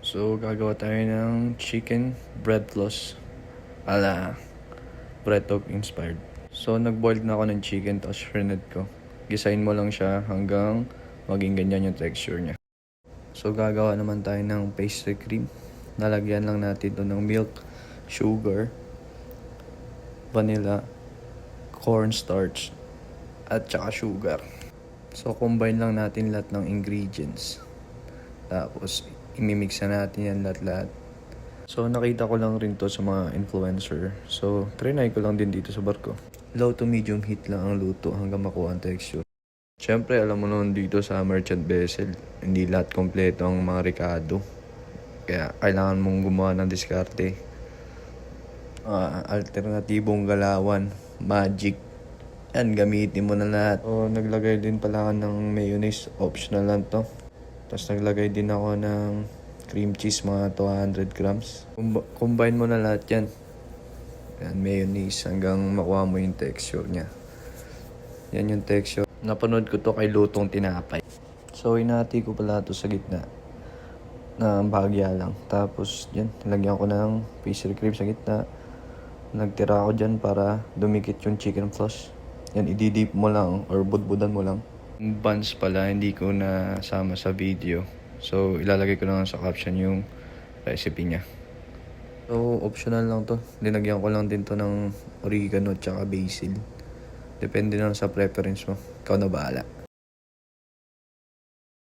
So, gagawa tayo ng chicken bread floss ala bread talk inspired. So, nag-boiled na ako ng chicken tapos frined ko. Gisain mo lang siya hanggang maging ganyan yung texture niya. So, gagawa naman tayo ng pastry cream. Nalagyan lang natin ito ng milk, sugar, vanilla, cornstarch, at saka sugar. So, combine lang natin lahat ng ingredients. Tapos, imimix na natin yan lahat-lahat. So, nakita ko lang rin to sa mga influencer. So, trinay ko lang din dito sa barko. Low to medium heat lang ang luto hanggang makuha ang texture. Siyempre, alam mo naman dito sa merchant vessel, hindi lahat kompleto ang mga Ricardo. Kaya, kailangan mong gumawa ng diskarte. Alternatibong galawan, magic. Yan, gamitin mo na lahat. So, naglagay din pala ako ng mayonnaise. Optional lang to. Tapos naglagay din ako ng cream cheese, mga 200 grams. Combine mo na lahat yan. Yan, mayonnaise hanggang makuha mo yung texture niya. Yan yung texture. Napanood ko to kay Lutong Tinapay. So, hinati ko pala to sa gitna. Na bahagya lang. Tapos, yan, nilagyan ko ng pastry cream sa gitna. Nagtira ako dyan para dumikit yung chicken floss. Yan, ididip mo lang or budbudan mo lang. Buns pala, hindi ko nasama sa video. So, ilalagay ko lang sa caption yung recipe niya. So, optional lang to. Linagyan ko lang din to ng oregano at saka basil. Depende lang sa preference mo. Ikaw na bahala.